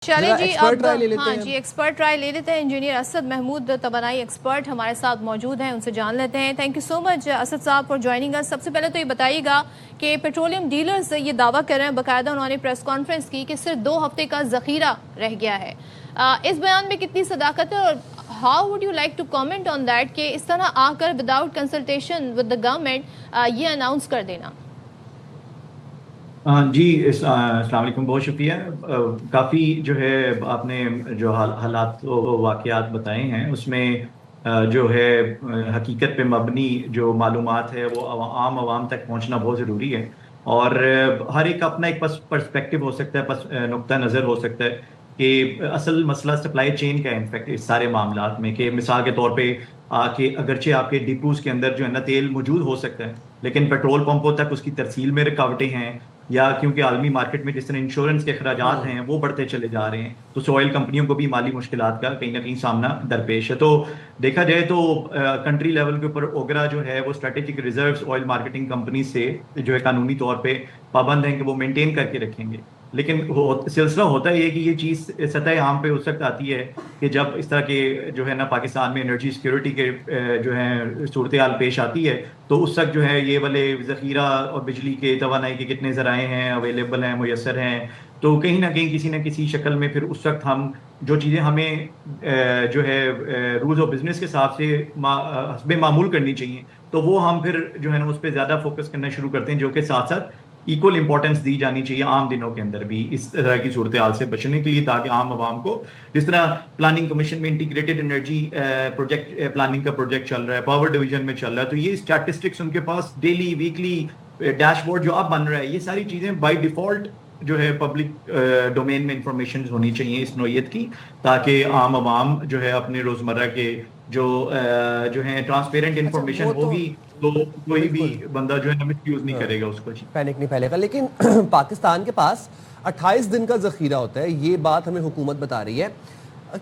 चले जी, अब हाँ जी, एक्सपर्ट राय ले लेते हैं। इंजीनियर असद महमूद तबनाई एक्सपर्ट हमारे साथ मौजूद हैं, उनसे जान लेते हैं। Thank you so much Asad साहब फॉर ज्वाइनिंग अस। सबसे पहले तो ये बताइएगा कि पेट्रोलियम डीलर्स ये दावा कर रहे हैं, बाकायदा उन्होंने प्रेस कॉन्फ्रेंस की, कि सिर्फ 2 हफ्ते का जखीरा रह गया है। इस बयान में कितनी सदाकत है और how would you like to comment on that कि इस तरह आकर without consultation with the government ये अनाउंस कर देना? जी अस्सलाम वालेकुम, बहुत शुक्रिया। काफ़ी जो है आपने जो हालात वाक़यात बताए हैं उसमें जो है हकीकत पे मबनी जो मालूमात है वो आम आवाम तक पहुंचना बहुत ज़रूरी है। और हर एक अपना एक पर्सपेक्टिव हो सकता है, नुक्ता नज़र हो सकता है कि असल मसला सप्लाई चेन का है इनफैक्ट इस सारे मामलात में। कि मिसाल के तौर पे कि अगरचे आपके डिपोज के अंदर जो है ना तेल मौजूद हो सकता है, लेकिन पेट्रोल पंपों तक उसकी तरसील में रुकावटें हैं, या क्योंकि आलमी मार्केट में जिस तरह इंश्योरेंस के अखराजात हैं वो बढ़ते चले जा रहे हैं, तो ऑयल कंपनियों को भी माली मुश्किलात का कहीं ना कहीं सामना दरपेश है। तो देखा जाए तो कंट्री लेवल के ऊपर ओगरा जो है वो strategic reserves oil marketing company से जो है कानूनी तौर पे पाबंद हैं कि वो मेंटेन करके रखेंगे। लेकिन सिलसिला होता है कि ये चीज़ सतह आम पे उस वक्त आती है कि जब इस तरह के जो है ना पाकिस्तान में एनर्जी सिक्योरिटी के जो है सूरत हाल पेश आती है, तो उस वक्त जो है ये वाले ज़ख़ीरा और बिजली के तवानाई के कितने ज़राए हैं, अवेलेबल हैं, मुयसर हैं, तो कहीं ना कहीं किसी न किसी शक्ल में फिर उस वक्त हम जो चीज़ें हमें जो है रूल्स ऑफ बिजनेस के हिसाब से हस्बे मामूल करनी चाहिए, तो वो हम फिर जो है ना उस पर ज़्यादा फोकस करना शुरू करते हैं, जो कि साथ साथ इक्वल इंपॉर्टेंस दी जानी चाहिए आम दिनों के अंदर भी इस तरह की सूरत हाल से बचने के लिए, ताकि आम आवाम को, जिस तरह प्लानिंग कमीशन में इंटीग्रेटेड एनर्जी प्रोजेक्ट प्लानिंग का प्रोजेक्ट चल रहा है, पावर डिवीजन में चल रहा है, तो ये स्टैटिस्टिक्स उनके पास डेली वीकली डैशबोर्ड जो अब बन रहा है, ये सारी चीजें बाय डिफॉल्ट जो है पब्लिक डोमेन में इंफॉर्मेशन होनी चाहिए इस नौयत की, ताकि आम आवाम जो है अपने रोजमर्रा के जो है ट्रांसपेरेंट इंफॉर्मेशन होगी, तो कोई भी बंदा जो है ना मिसयूज नहीं करेगा उसको, पैनिक नहीं फैलेगा। लेकिन पाकिस्तान के पास 28 दिन का जखीरा होता है, ये बात हमें हुकूमत बता रही है।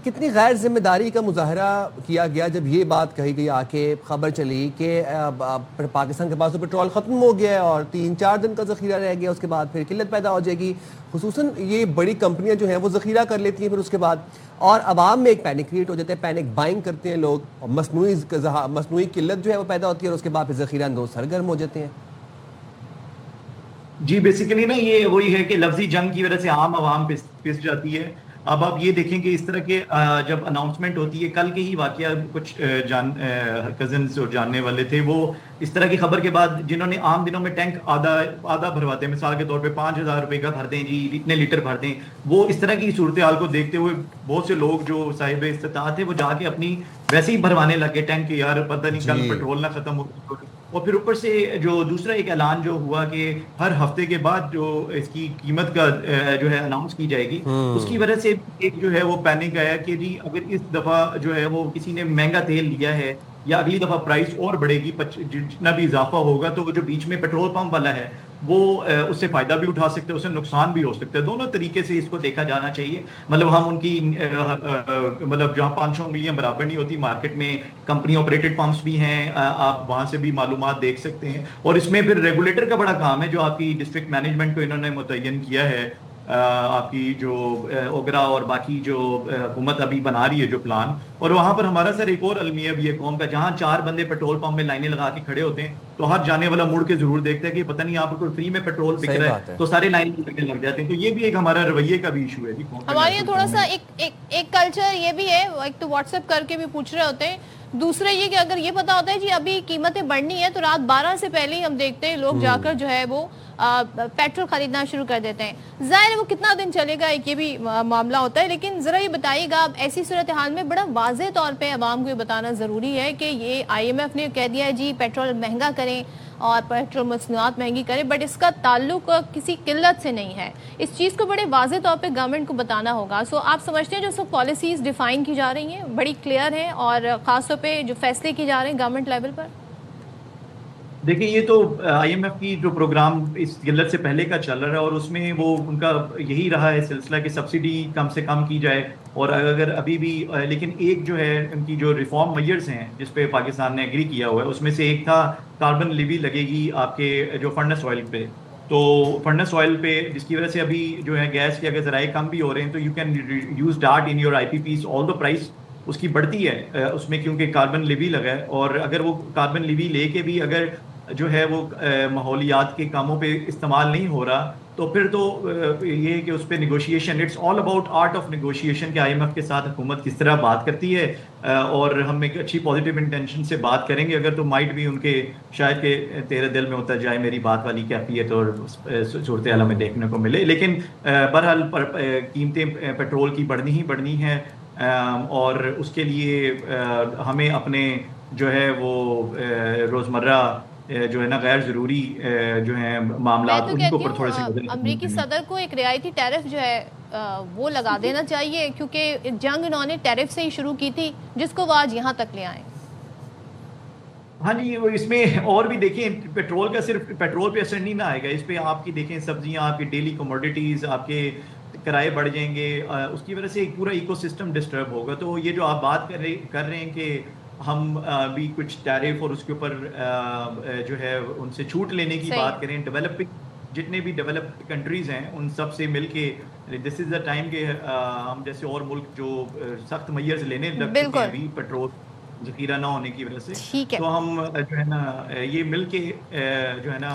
कितनी गैर जिम्मेदारी का मुजाहरा किया गया जब ये बात कही गई, आके खबर चली कि पाकिस्तान के पास तो पेट्रोल ख़त्म हो गया है और 3-4 दिन का ज़ख़ीरा रह गया, उसके बाद फिर किल्लत पैदा हो जाएगी। खुसूसन ये बड़ी कंपनियां जो हैं वो ज़ख़ीरा कर लेती हैं फिर उसके बाद, और आवाम में एक पैनिक क्रिएट हो जाता है, पैनिक बाइंग करते हैं लोग, और मसनूई किल्लत जो है वो पैदा होती है और उसके बाद फिर ज़ख़ीरा अंदोज़ सरगर्म हो जाते हैं। जी बेसिकली ना ये वही है कि लफ्जी जंग की वजह से आम आवाम पिस जाती है। अब आप ये देखें कि इस तरह के जब अनाउंसमेंट होती है, कल के ही वाकया कुछ कजन्स और जानने वाले थे, वो इस तरह की खबर के बाद जिन्होंने आम दिनों में टैंक आधा भरवाते हैं, मिसाल के तौर पे 5,000 रुपए का भर दें जी, इतने लीटर भर दें, वो इस तरह की सूरत हाल को देखते हुए बहुत से लोग जो साहिब इस्तिताअत थे वो जाके अपनी वैसे ही भरवाने लगे टैंक, यार पता नहीं कल पेट्रोल ना खत्म हो। और फिर ऊपर से जो दूसरा एक ऐलान जो हुआ कि हर हफ्ते के बाद जो इसकी कीमत का जो है अनाउंस की जाएगी, उसकी वजह से एक जो है वो पैनिक आया कि जी अगर इस दफा जो है वो किसी ने महंगा तेल लिया है या अगली दफा प्राइस और बढ़ेगी, जितना भी इजाफा होगा, तो जो बीच में पेट्रोल पंप वाला है वो उससे फायदा भी उठा सकते हैं, उससे नुकसान भी हो सकता है। दोनों तरीके से इसको देखा जाना चाहिए। मतलब हम उनकी मतलब जहाँ 500 मिलियन बराबर नहीं होती, मार्केट में कंपनी ऑपरेटेड पंप्स भी हैं, आप वहां से भी मालूमात देख सकते हैं। और इसमें फिर रेगुलेटर का बड़ा काम है, जो आपकी डिस्ट्रिक्ट मैनेजमेंट को इन्होंने मुतय्यन किया है, आपकी जो ओगरा और बाकी जो हुकूमत अभी बना रही है जो प्लान, और वहां पर हमारा सर एक और अलमिया भी है कौम का, जहां 4 बंदे पेट्रोल पंप में लाइनें लगा के खड़े होते हैं, तो हर जाने वाला मुड़ के जरूर देखता है कि पता नहीं यहाँ पर कोई फ्री में पेट्रोल बिक रहा है, तो सारे लाइन लगने लग जाते हैं। तो ये भी एक हमारा रवैये का भी इशू है। हमारे यहाँ थोड़ा सा एक कल्चर ये भी है, एक तो व्हाट्सएप करके भी पूछ रहे होते हैं, दूसरे ये कि अगर ये पता होता है जी अभी कीमतें बढ़नी है, तो रात 12 से पहले ही हम देखते हैं लोग जाकर जो है वो पेट्रोल खरीदना शुरू कर देते हैं। जाहिर है वो कितना दिन चलेगा एक ये भी मामला होता है। लेकिन जरा ये बताइएगा, अब ऐसी सूरत हाल में बड़ा वाज़ेह तौर पे अवाम को ये बताना ज़रूरी है कि ये IMF ने कह दिया है जी पेट्रोल महंगा करें और पेट्रोल मसनूआत महंगी करें, बट इसका ताल्लुक किसी किल्लत से नहीं है। इस चीज़ को बड़े वाज़ेह तौर पे गवर्नमेंट को बताना होगा। सो आप समझते हैं जो सब पॉलिसीज़ डिफ़ाइन की जा रही हैं बड़ी क्लियर हैं, और ख़ास तौर पे जो फैसले किए जा रहे हैं गवर्नमेंट लेवल पर? देखिए ये तो IMF की जो प्रोग्राम इस किल्लत से पहले का चल रहा है, और उसमें वो उनका यही रहा है सिलसिला कि सब्सिडी कम से कम की जाए, और अगर अभी भी लेकिन एक जो है उनकी जो रिफॉर्म मेजर्स हैं जिस पे पाकिस्तान ने एग्री किया हुआ है, उसमें से एक था कार्बन लिवी लगेगी आपके जो फर्नेस ऑयल पे, तो फर्नेस ऑयल पे, जिसकी वजह से अभी जो है गैस के अगर जराए कम भी हो रहे हैं, तो you can use dart in your IPPs, all the price उसकी बढ़ती है उसमें, क्योंकि कार्बन लिवी लगा है। और अगर वो कार्बन लिवी लेके भी अगर जो है वो माहौलियात के कामों पे इस्तेमाल नहीं हो रहा, तो फिर तो ये है कि उस पर negotiation, it's all about art of negotiation के IMF के साथ हुकूमत किस तरह बात करती है। और हम एक अच्छी पॉजिटिव इंटेंशन से बात करेंगे अगर, तो माइट भी उनके शायद के तेरे दिल में उतर जाए मेरी बात वाली कैफियत और सूरत हाल हमें देखने को मिले। लेकिन बहरहाल कीमतें पेट्रोल की बढ़नी ही बढ़नी है, और उसके लिए हमें अपने जो है वो रोज़मर्रा जो है ना गैर ज़रूरी जो है मामला, मैं तो उनके कहती ऊपर थोड़े से हूँ अमरीकी सदर को एक रियायती टैरिफ जो है वो लगा देना चाहिए, क्योंकि जंग इन्होंने टैरिफ से ही शुरू की थी, जिसको वो आज यहाँ तक ले आए। हाँ जी, वो इसमें और भी देखें, पेट्रोल का सिर्फ पेट्रोल पे असर नहीं ना आएगा, इस पे आपकी देखें सब्जियां, आपकी डेली कमोडिटीज, आपके किराए बढ़ जाएंगे, उसकी वजह से एक पूरा इकोसिस्टम डिस्टर्ब होगा। तो ये जो आप बात कर रहे हैं कि हम भी कुछ टैरिफ और उसके ऊपर जो है उनसे छूट लेने की बात करें, डेवलपिंग जितने भी डेवलप्ड कंट्रीज हैं उन सब से मिलके, दिस इज द टाइम के हम जैसे और मुल्क जो सख्त मैयर्स लेने लग चुके हैं अभी पेट्रोल जखीरा ना होने की वजह से, तो हम जो है ना ये मिलके जो है ना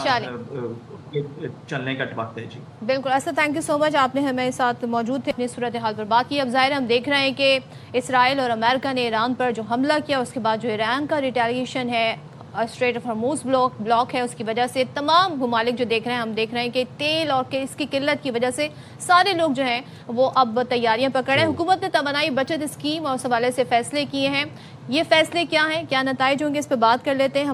चलने का वक्त है। जी बिल्कुल Asad, thank you so much, आपने हमारे साथ मौजूद थे, अपनी सूरत हाल पर बात की। अब ज़ाहिर हम देख रहे हैं कि इसराइल और अमेरिका ने ईरान पर जो हमला किया, उसके बाद जो ईरान का रिटेलिएशन है, स्ट्रेट ऑफ हॉर्मुज़ ब्लॉक है, उसकी वजह से तमाम ममालिक जो देख रहे हैं, हम देख रहे हैं कि तेल और कि इसकी किल्लत की वजह से सारे लोग जो हैं वो अब तैयारियां पकड़े हैं। हुकूमत ने तवानाई बचत स्कीम और उस हवाले से फैसले किए हैं। ये फैसले क्या हैं, क्या नताइज होंगे, इस पर बात कर लेते हैं।